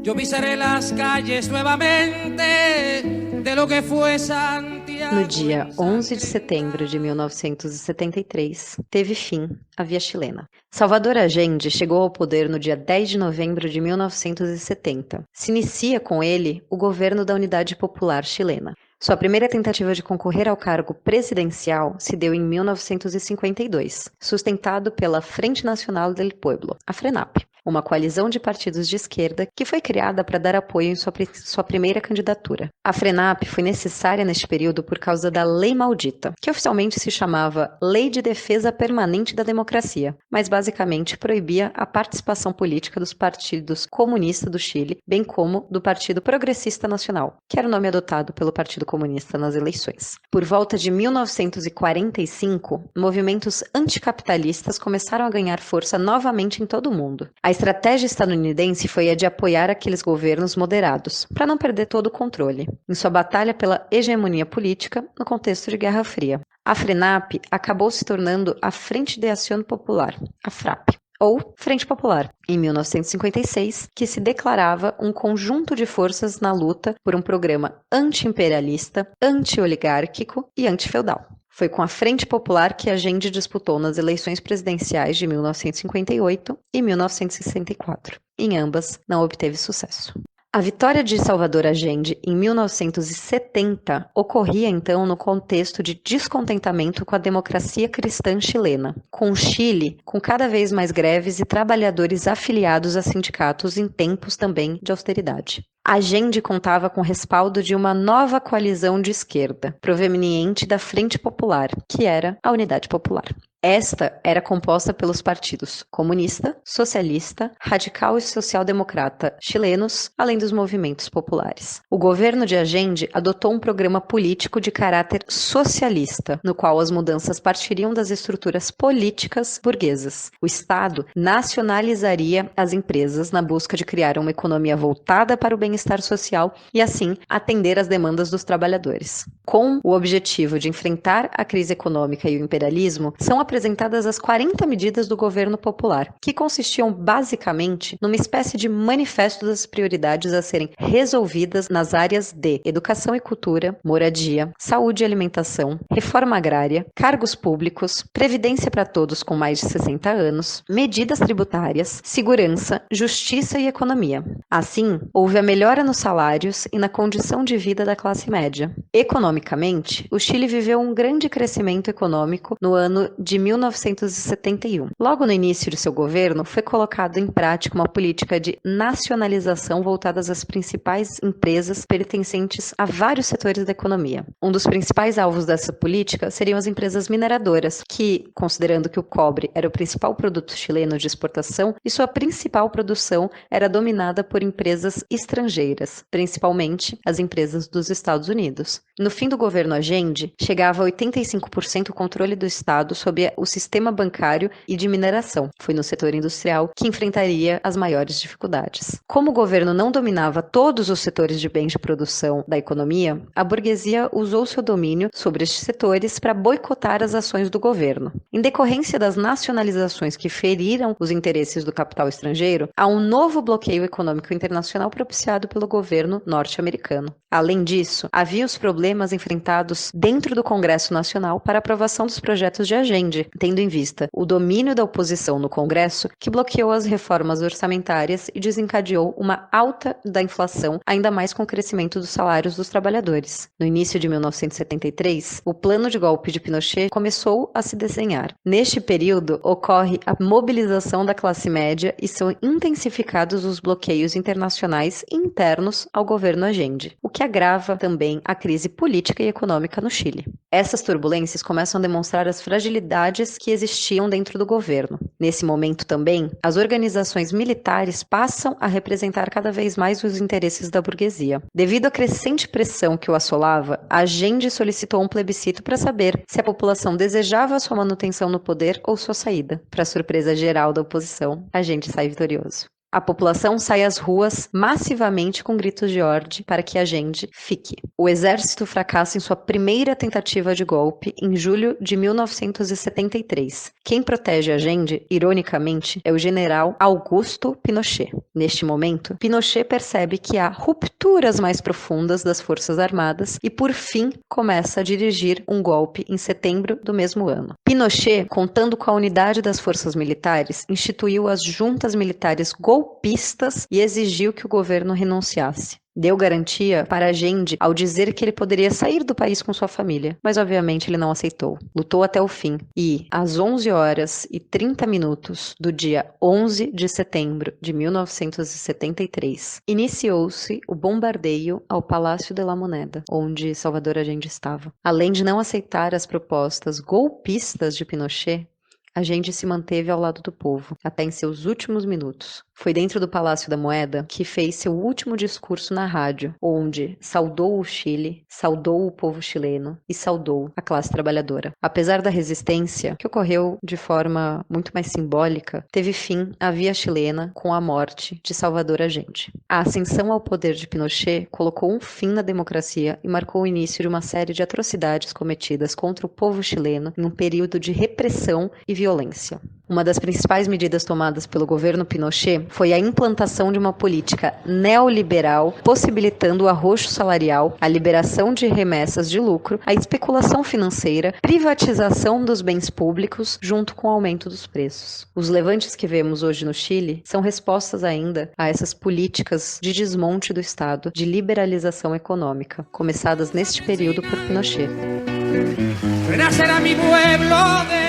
Yo pisaré las calles nuevamente de lo que fue Santiago. No dia 11 de setembro de 1973, teve fim a Via Chilena. Salvador Allende chegou ao poder no dia 10 de novembro de 1970. Se inicia com ele o governo da Unidade Popular Chilena. Sua primeira tentativa de concorrer ao cargo presidencial se deu em 1952, sustentado pela Frente Nacional del Pueblo, a FRENAP, uma coalizão de partidos de esquerda que foi criada para dar apoio em sua primeira candidatura. A FRENAP foi necessária neste período por causa da Lei Maldita, que oficialmente se chamava Lei de Defesa Permanente da Democracia, mas basicamente proibia a participação política dos partidos comunistas do Chile, bem como do Partido Progressista Nacional, que era o nome adotado pelo Partido Comunista nas eleições. Por volta de 1945, movimentos anticapitalistas começaram a ganhar força novamente em todo o mundo. A estratégia estadunidense foi a de apoiar aqueles governos moderados, para não perder todo o controle, em sua batalha pela hegemonia política no contexto de Guerra Fria. A FRENAP acabou se tornando a Frente de Ação Popular, a FRAP, ou Frente Popular, em 1956, que se declarava um conjunto de forças na luta por um programa anti-imperialista, anti-oligárquico e anti-feudal. Foi com a Frente Popular que Allende disputou nas eleições presidenciais de 1958 e 1964. Em ambas, não obteve sucesso. A vitória de Salvador Allende em 1970 ocorria então no contexto de descontentamento com a democracia cristã chilena, com o Chile com cada vez mais greves e trabalhadores afiliados a sindicatos em tempos também de austeridade. Allende contava com o respaldo de uma nova coalizão de esquerda, proveniente da Frente Popular, que era a Unidade Popular. Esta era composta pelos partidos comunista, socialista, radical e social-democrata chilenos, além dos movimentos populares. O governo de Allende adotou um programa político de caráter socialista, no qual as mudanças partiriam das estruturas políticas burguesas. O Estado nacionalizaria as empresas na busca de criar uma economia voltada para o bem-estar social e, assim, atender às demandas dos trabalhadores. Com o objetivo de enfrentar a crise econômica e o imperialismo, são apresentadas as 40 medidas do governo popular, que consistiam basicamente numa espécie de manifesto das prioridades a serem resolvidas nas áreas de educação e cultura, moradia, saúde e alimentação, reforma agrária, cargos públicos, previdência para todos com mais de 60 anos, medidas tributárias, segurança, justiça e economia. Assim, houve a melhora nos salários e na condição de vida da classe média. Economicamente, o Chile viveu um grande crescimento econômico no ano de 1971. Logo no início de seu governo, foi colocado em prática uma política de nacionalização voltada às principais empresas pertencentes a vários setores da economia. Um dos principais alvos dessa política seriam as empresas mineradoras, que, considerando que o cobre era o principal produto chileno de exportação, e sua principal produção era dominada por empresas estrangeiras, principalmente as empresas dos Estados Unidos. No fim do governo Allende, chegava a 85% o controle do Estado sobre o sistema bancário e de mineração. Foi no setor industrial que enfrentaria as maiores dificuldades. Como o governo não dominava todos os setores de bens de produção da economia, a burguesia usou seu domínio sobre estes setores para boicotar as ações do governo. Em decorrência das nacionalizações que feriram os interesses do capital estrangeiro, há um novo bloqueio econômico internacional propiciado pelo governo norte-americano. Além disso, havia os problemas enfrentados dentro do Congresso Nacional para aprovação dos projetos de Allende, tendo em vista o domínio da oposição no Congresso, que bloqueou as reformas orçamentárias e desencadeou uma alta da inflação, ainda mais com o crescimento dos salários dos trabalhadores. No início de 1973, o plano de golpe de Pinochet começou a se desenhar. Neste período, ocorre a mobilização da classe média e são intensificados os bloqueios internacionais e internos ao governo Allende, o que agrava também a crise política e econômica no Chile. Essas turbulências começam a demonstrar as fragilidades que existiam dentro do governo. Nesse momento também, as organizações militares passam a representar cada vez mais os interesses da burguesia. Devido à crescente pressão que o assolava, Allende solicitou um plebiscito para saber se a população desejava sua manutenção no poder ou sua saída. Para surpresa geral da oposição, Allende sai vitorioso. A população sai às ruas massivamente com gritos de ordem para que Allende fique. O exército fracassa em sua primeira tentativa de golpe em julho de 1973. Quem protege Allende, ironicamente, é o general Augusto Pinochet. Neste momento, Pinochet percebe que há rupturas mais profundas das Forças Armadas e, por fim, começa a dirigir um golpe em setembro do mesmo ano. Pinochet, contando com a unidade das forças militares, instituiu as juntas militares golpistas e exigiu que o governo renunciasse. Deu garantia para Allende ao dizer que ele poderia sair do país com sua família, mas obviamente ele não aceitou. Lutou até o fim e, às 11h30 do dia 11 de setembro de 1973, iniciou-se o bombardeio ao Palácio de la Moneda, onde Salvador Allende estava. Além de não aceitar as propostas golpistas de Pinochet, Allende se manteve ao lado do povo, até em seus últimos minutos. Foi dentro do Palácio da Moeda que fez seu último discurso na rádio, onde saudou o Chile, saudou o povo chileno e saudou a classe trabalhadora. Apesar da resistência, que ocorreu de forma muito mais simbólica, teve fim a via chilena com a morte de Salvador Allende. A ascensão ao poder de Pinochet colocou um fim na democracia e marcou o início de uma série de atrocidades cometidas contra o povo chileno em um período de repressão e violência. Uma das principais medidas tomadas pelo governo Pinochet foi a implantação de uma política neoliberal, possibilitando o arroxo salarial, a liberação de remessas de lucro, a especulação financeira, privatização dos bens públicos, junto com o aumento dos preços. Os levantes que vemos hoje no Chile são respostas ainda a essas políticas de desmonte do Estado, de liberalização econômica, começadas neste período por Pinochet. Renacerá mi pueblo de